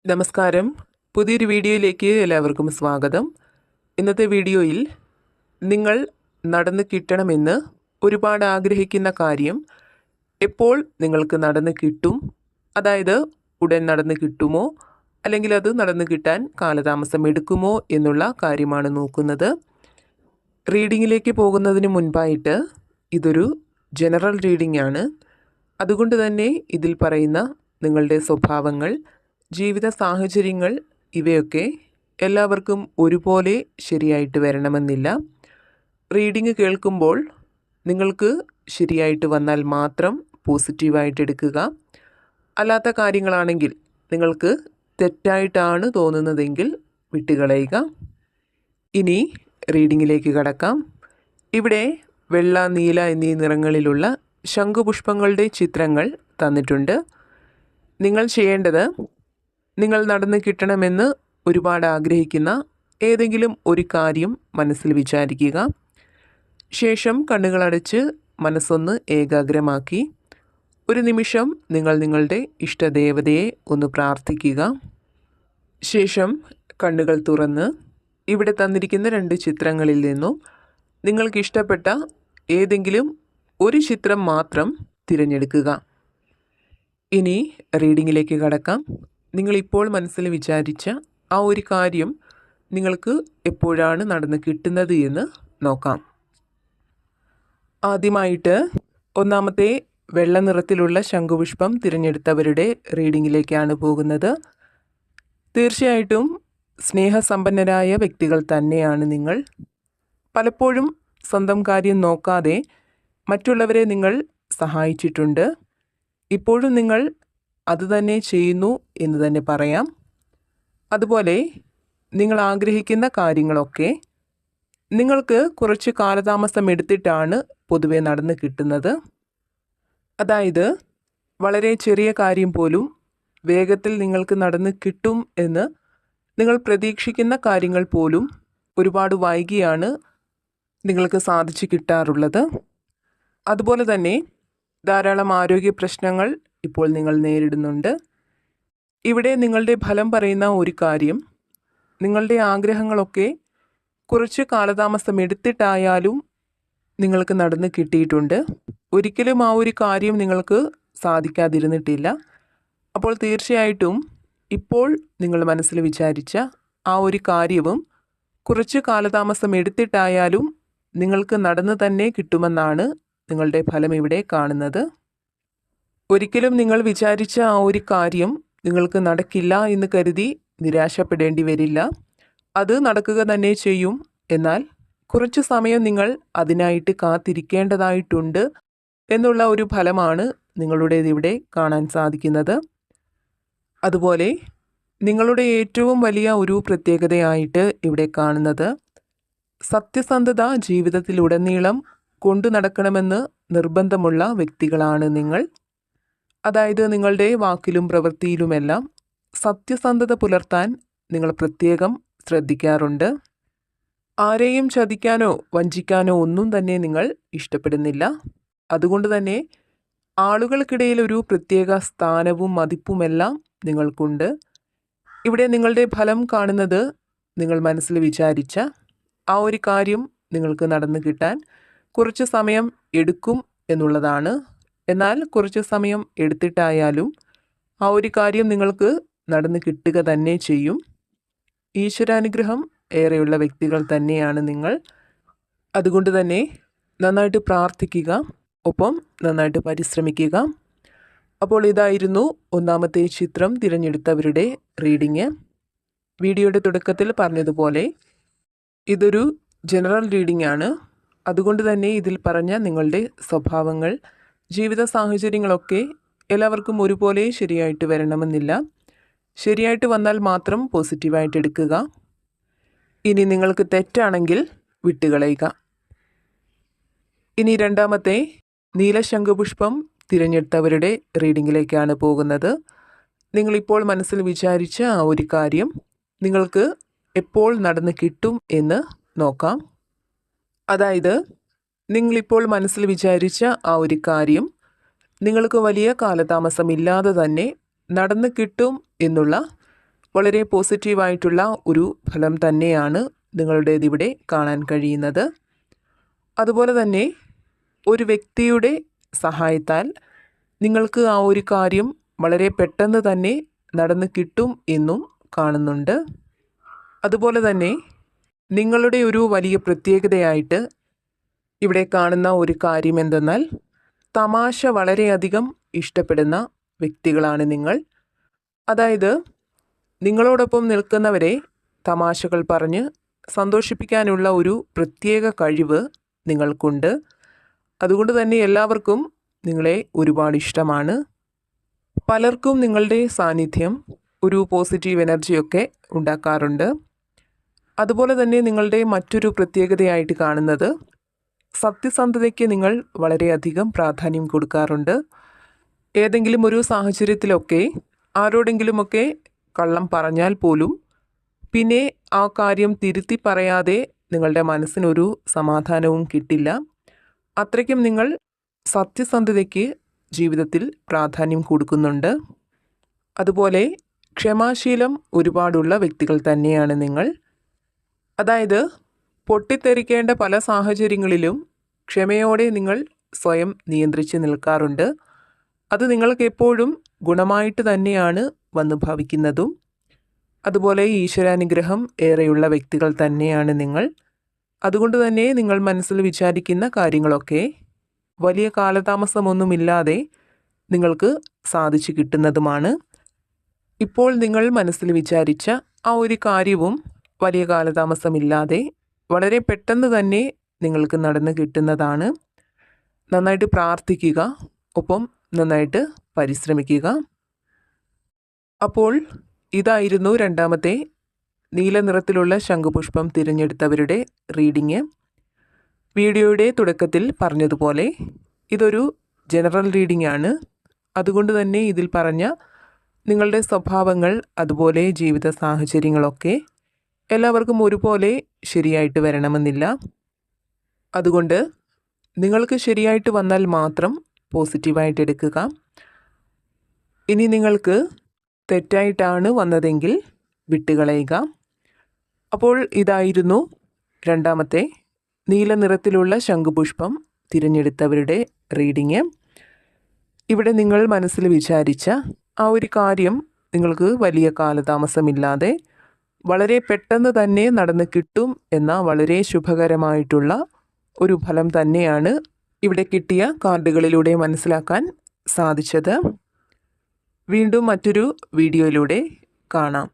നമസ്കാരം. പുതിയൊരു വീഡിയോയിലേക്ക് എല്ലാവർക്കും സ്വാഗതം. ഇന്നത്തെ വീഡിയോയിൽ നിങ്ങൾ നടന്ന് കിട്ടണമെന്ന് ഒരുപാട് ആഗ്രഹിക്കുന്ന കാര്യം എപ്പോൾ നിങ്ങൾക്ക് നടന്ന് കിട്ടും, അതായത് ഉടൻ നടന്ന് കിട്ടുമോ അല്ലെങ്കിൽ അത് നടന്ന് കിട്ടാൻ കാലതാമസം എടുക്കുമോ എന്നുള്ള കാര്യമാണ് നോക്കുന്നത്. റീഡിങ്ങിലേക്ക് പോകുന്നതിന് മുൻപായിട്ട് ഇതൊരു ജനറൽ റീഡിംഗ് ആണ്. അതുകൊണ്ട് തന്നെ ഇതിൽ പറയുന്ന നിങ്ങളുടെ സ്വഭാവങ്ങൾ, ജീവിത സാഹചര്യങ്ങൾ ഇവയൊക്കെ എല്ലാവർക്കും ഒരുപോലെ ശരിയായിട്ട് വരണമെന്നില്ല. റീഡിംഗ് കേൾക്കുമ്പോൾ നിങ്ങൾക്ക് ശരിയായിട്ട് വന്നാൽ മാത്രം പോസിറ്റീവായിട്ട് എടുക്കുക. അല്ലാത്ത കാര്യങ്ങളാണെങ്കിൽ നിങ്ങൾക്ക് തെറ്റായിട്ടാണ് തോന്നുന്നതെങ്കിൽ വിട്ടുകളയുക. ഇനി റീഡിങ്ങിലേക്ക് കടക്കാം. ഇവിടെ വെള്ള, നീല എന്നീ നിറങ്ങളിലുള്ള ശംഖുപുഷ്പങ്ങളുടെ ചിത്രങ്ങൾ തന്നിട്ടുണ്ട്. നിങ്ങൾ ചെയ്യേണ്ടത്, നിങ്ങൾ നടന്ന് കിട്ടണമെന്ന് ഒരുപാട് ആഗ്രഹിക്കുന്ന ഏതെങ്കിലും ഒരു കാര്യം മനസ്സിൽ വിചാരിക്കുക. ശേഷം കണ്ണുകളടച്ച് മനസ്സൊന്ന് ഏകാഗ്രമാക്കി ഒരു നിമിഷം നിങ്ങൾ നിങ്ങളുടെ ഇഷ്ടദേവതയെ ഒന്ന് പ്രാർത്ഥിക്കുക. ശേഷം കണ്ണുകൾ തുറന്ന് ഇവിടെ തന്നിരിക്കുന്ന 2 ചിത്രങ്ങളിൽ നിന്നും നിങ്ങൾക്കിഷ്ടപ്പെട്ട ഏതെങ്കിലും ഒരു ചിത്രം മാത്രം തിരഞ്ഞെടുക്കുക. ഇനി റീഡിങ്ങിലേക്ക് കടക്കാം. നിങ്ങളിപ്പോൾ മനസ്സിൽ വിചാരിച്ച ആ ഒരു കാര്യം നിങ്ങൾക്ക് എപ്പോഴാണ് നടന്ന് കിട്ടുന്നത് എന്ന് നോക്കാം. ആദ്യമായിട്ട് ഒന്നാമത്തെ വെള്ള നിറത്തിലുള്ള ശംഖുപുഷ്പം തിരഞ്ഞെടുത്തവരുടെ റീഡിങ്ങിലേക്കാണ് പോകുന്നത്. തീർച്ചയായിട്ടും സ്നേഹസമ്പന്നരായ വ്യക്തികൾ തന്നെയാണ് നിങ്ങൾ. പലപ്പോഴും സ്വന്തം കാര്യം നോക്കാതെ മറ്റുള്ളവരെ നിങ്ങൾ സഹായിച്ചിട്ടുണ്ട്. ഇപ്പോഴും നിങ്ങൾ അതുതന്നെ ചെയ്യുന്നു എന്ന് തന്നെ പറയാം. അതുപോലെ നിങ്ങൾ ആഗ്രഹിക്കുന്ന കാര്യങ്ങളൊക്കെ നിങ്ങൾക്ക് കുറച്ച് കാലതാമസം എടുത്തിട്ടാണ് പൊതുവെ നടന്ന് കിട്ടുന്നത്. അതായത് വളരെ ചെറിയ കാര്യം പോലും വേഗത്തിൽ നിങ്ങൾക്ക് നടന്ന് കിട്ടും എന്ന് നിങ്ങൾ പ്രതീക്ഷിക്കുന്ന കാര്യങ്ങൾ പോലും ഒരുപാട് വൈകിയാണ് നിങ്ങൾക്ക് സാധിച്ചു കിട്ടാറുള്ളത്. അതുപോലെ തന്നെ ധാരാളം ആരോഗ്യ പ്രശ്നങ്ങൾ ഇപ്പോൾ നിങ്ങൾ നേരിടുന്നുണ്ട്. ഇവിടെ നിങ്ങളുടെ ഫലം പറയുന്ന ഒരു കാര്യം, നിങ്ങളുടെ ആഗ്രഹങ്ങളൊക്കെ കുറച്ച് കാലതാമസം എടുത്തിട്ടായാലും നിങ്ങൾക്ക് നടന്ന് കിട്ടിയിട്ടുണ്ട്. ഒരിക്കലും ആ ഒരു കാര്യം നിങ്ങൾക്ക് സാധിക്കാതിരുന്നിട്ടില്ല. അപ്പോൾ തീർച്ചയായിട്ടും ഇപ്പോൾ നിങ്ങൾ മനസ്സിൽ വിചാരിച്ച ആ ഒരു കാര്യവും കുറച്ച് കാലതാമസം എടുത്തിട്ടായാലും നിങ്ങൾക്ക് നടന്ന് തന്നെ കിട്ടുമെന്നാണ് നിങ്ങളുടെ ഫലം ഇവിടെ കാണുന്നത്. ഒരിക്കലും നിങ്ങൾ വിചാരിച്ച ആ ഒരു കാര്യം നിങ്ങൾക്ക് നടക്കില്ല എന്ന് കരുതി നിരാശപ്പെടേണ്ടി വരില്ല. അത് നടക്കുക തന്നെ ചെയ്യും. എന്നാൽ കുറച്ച് സമയം നിങ്ങൾ അതിനായിട്ട് കാത്തിരിക്കേണ്ടതായിട്ടുണ്ട് എന്നുള്ള ഒരു ഫലമാണ് നിങ്ങളുടേതിവിടെ കാണാൻ സാധിക്കുന്നത്. അതുപോലെ നിങ്ങളുടെ ഏറ്റവും വലിയ ഒരു പ്രത്യേകതയായിട്ട് ഇവിടെ കാണുന്നത്, സത്യസന്ധത ജീവിതത്തിലുടനീളം കൊണ്ടു നടക്കണമെന്ന് നിർബന്ധമുള്ള വ്യക്തികളാണ് നിങ്ങൾ. അതായത് നിങ്ങളുടെ വാക്കിലും പ്രവൃത്തിയിലുമെല്ലാം സത്യസന്ധത പുലർത്താൻ നിങ്ങൾ പ്രത്യേകം ശ്രദ്ധിക്കാറുണ്ട്. ആരെയും ചതിക്കാനോ വഞ്ചിക്കാനോ ഒന്നും തന്നെ നിങ്ങൾ ഇഷ്ടപ്പെടുന്നില്ല. അതുകൊണ്ട് തന്നെ ആളുകൾക്കിടയിൽ ഒരു പ്രത്യേക സ്ഥാനവും മതിപ്പുമെല്ലാം നിങ്ങൾക്കുണ്ട്. ഇവിടെ നിങ്ങളുടെ ഫലം കാണുന്നത്, നിങ്ങൾ മനസ്സിൽ വിചാരിച്ച ആ ഒരു കാര്യം നിങ്ങൾക്ക് നടന്നു കിട്ടാൻ കുറച്ച് സമയം എടുക്കും എന്നുള്ളതാണ്. എന്നാൽ കുറച്ച് സമയം എടുത്തിട്ടായാലും ആ ഒരു കാര്യം നിങ്ങൾക്ക് നടന്ന് കിട്ടുക തന്നെ ചെയ്യും. ഈശ്വരാനുഗ്രഹം ഏറെയുള്ള വ്യക്തികൾ തന്നെയാണ് നിങ്ങൾ. അതുകൊണ്ട് തന്നെ നന്നായിട്ട് പ്രാർത്ഥിക്കുക, ഒപ്പം നന്നായിട്ട് പരിശ്രമിക്കുക. അപ്പോൾ ഇതായിരുന്നു ഒന്നാമത്തെ ചിത്രം തിരഞ്ഞെടുത്തവരുടെ റീഡിങ്. വീഡിയോയുടെ തുടക്കത്തിൽ പറഞ്ഞതുപോലെ ഇതൊരു ജനറൽ റീഡിംഗ് ആണ്. അതുകൊണ്ട് തന്നെ ഇതിൽ പറഞ്ഞ നിങ്ങളുടെ സ്വഭാവങ്ങൾ, ജീവിത സാഹചര്യങ്ങളൊക്കെ എല്ലാവർക്കും ഒരുപോലെ ശരിയായിട്ട് വരണമെന്നില്ല. ശരിയായിട്ട് വന്നാൽ മാത്രം പോസിറ്റീവായിട്ട് എടുക്കുക. ഇനി നിങ്ങൾക്ക് തെറ്റാണെങ്കിൽ വിട്ടുകളയുക. ഇനി രണ്ടാമത്തെ നീലശംഖുപുഷ്പം തിരഞ്ഞെടുത്തവരുടെ റീഡിങ്ങിലേക്കാണ് പോകുന്നത്. നിങ്ങളിപ്പോൾ മനസ്സിൽ വിചാരിച്ച ആ ഒരു കാര്യം നിങ്ങൾക്ക് എപ്പോൾ നടന്ന് കിട്ടും എന്ന് നോക്കാം. അതായത് നിങ്ങളിപ്പോൾ മനസ്സിൽ വിചാരിച്ച ആ ഒരു കാര്യം നിങ്ങൾക്ക് വലിയ കാലതാമസമില്ലാതെ തന്നെ നടന്ന് കിട്ടും എന്നുള്ള വളരെ പോസിറ്റീവായിട്ടുള്ള ഒരു ഫലം തന്നെയാണ് നിങ്ങളുടേതിവിടെ കാണാൻ കഴിയുന്നത്. അതുപോലെ തന്നെ ഒരു വ്യക്തിയുടെ സഹായത്താൽ നിങ്ങൾക്ക് ആ ഒരു കാര്യം വളരെ പെട്ടെന്ന് തന്നെ നടന്ന് കിട്ടും എന്നും കാണുന്നുണ്ട്. അതുപോലെ തന്നെ നിങ്ങളുടെ ഒരു വലിയ പ്രത്യേകതയായിട്ട് ഇവിടെ കാണുന്ന ഒരു കാര്യം എന്തെന്നാൽ തമാശ വളരെയധികം ഇഷ്ടപ്പെടുന്ന വ്യക്തികളാണ് നിങ്ങൾ. അതായത് നിങ്ങളോടൊപ്പം നിൽക്കുന്നവരെ തമാശകൾ പറഞ്ഞ് സന്തോഷിപ്പിക്കാനുള്ള ഒരു പ്രത്യേക കഴിവ് നിങ്ങൾക്കുണ്ട്. അതുകൊണ്ട് തന്നെ എല്ലാവർക്കും നിങ്ങളെ ഒരുപാട് ഇഷ്ടമാണ്. പലർക്കും നിങ്ങളുടെ സാന്നിധ്യം ഒരു പോസിറ്റീവ് എനർജിയൊക്കെ ഉണ്ടാക്കാറുണ്ട്. അതുപോലെ തന്നെ നിങ്ങളുടെ മറ്റൊരു പ്രത്യേകതയായിട്ട് കാണുന്നത് സത്യസന്ധതയ്ക്ക് നിങ്ങൾ വളരെയധികം പ്രാധാന്യം കൊടുക്കാറുണ്ട്. ഏതെങ്കിലും ഒരു സാഹചര്യത്തിലൊക്കെ ആരോടെങ്കിലുമൊക്കെ കള്ളം പറഞ്ഞാൽ പോലും പിന്നെ ആ കാര്യം തിരുത്തി പറയാതെ നിങ്ങളുടെ മനസ്സിനൊരു സമാധാനവും കിട്ടില്ല. അത്രയ്ക്കും നിങ്ങൾ സത്യസന്ധതയ്ക്ക് ജീവിതത്തിൽ പ്രാധാന്യം കൊടുക്കുന്നുണ്ട്. അതുപോലെ ക്ഷമാശീലം ഒരുപാടുള്ള വ്യക്തികൾ തന്നെയാണ് നിങ്ങൾ. അതായത് പൊട്ടിത്തെറിക്കേണ്ട പല സാഹചര്യങ്ങളിലും ക്ഷമയോടെ നിങ്ങൾ സ്വയം നിയന്ത്രിച്ച് നിൽക്കാറുണ്ട്. അത് നിങ്ങൾക്ക് എപ്പോഴും ഗുണമായിട്ട് തന്നെയാണ് വന്നു ഭവിക്കുന്നതും. അതുപോലെ ഈശ്വരാനുഗ്രഹം ഏറെയുള്ള വ്യക്തികൾ തന്നെയാണ് നിങ്ങൾ. അതുകൊണ്ട് തന്നെ നിങ്ങൾ മനസ്സിൽ വിചാരിക്കുന്ന കാര്യങ്ങളൊക്കെ വലിയ കാലതാമസമൊന്നുമില്ലാതെ നിങ്ങൾക്ക് സാധിച്ചു കിട്ടുന്നതുമാണ്. ഇപ്പോൾ നിങ്ങൾ മനസ്സിൽ വിചാരിച്ച ആ ഒരു കാര്യവും വലിയ കാലതാമസമില്ലാതെ വളരെ പെട്ടെന്ന് തന്നെ നിങ്ങൾക്ക് നടന്നു കിട്ടുന്നതാണ്. നന്നായിട്ട് പ്രാർത്ഥിക്കുക, ഒപ്പം നന്നായിട്ട് പരിശ്രമിക്കുക. അപ്പോൾ ഇതായിരുന്നു രണ്ടാമത്തെ നീല നിറത്തിലുള്ള ശംഖുപുഷ്പം തിരഞ്ഞെടുത്തവരുടെ റീഡിങ്. വീഡിയോയുടെ തുടക്കത്തിൽ പറഞ്ഞതുപോലെ ഇതൊരു ജനറൽ റീഡിംഗ് ആണ്. അതുകൊണ്ട് തന്നെ ഇതിൽ പറഞ്ഞ നിങ്ങളുടെ സ്വഭാവങ്ങൾ അതുപോലെ ജീവിത സാഹചര്യങ്ങളൊക്കെ എല്ലാവർക്കും ഒരുപോലെ ശരിയായിട്ട് വരണമെന്നില്ല. അതുകൊണ്ട് നിങ്ങൾക്ക് ശരിയായിട്ട് വന്നാൽ മാത്രം പോസിറ്റീവായിട്ട് എടുക്കുക. ഇനി നിങ്ങൾക്ക് തെറ്റായിട്ടാണ് വന്നതെങ്കിൽ വിട്ടുകളയുക. അപ്പോൾ ഇതായിരുന്നു രണ്ടാമത്തെ നീല നിറത്തിലുള്ള ശംഖുപുഷ്പം തിരഞ്ഞെടുത്തവരുടെ റീഡിങ്. ഇവിടെ നിങ്ങൾ മനസ്സിൽ വിചാരിച്ച ആ ഒരു കാര്യം നിങ്ങൾക്ക് വലിയ കാലതാമസമില്ലാതെ വളരെ പെട്ടെന്ന് തന്നെ നടന്ന് കിട്ടും എന്ന വളരെ ശുഭകരമായിട്ടുള്ള ഒരു ഫലം തന്നെയാണ് ഇവിടെ കിട്ടിയ കാർഡുകളിലൂടെ മനസ്സിലാക്കാൻ സാധിച്ചത്. വീണ്ടും മറ്റൊരു വീഡിയോയിലൂടെ കാണാം.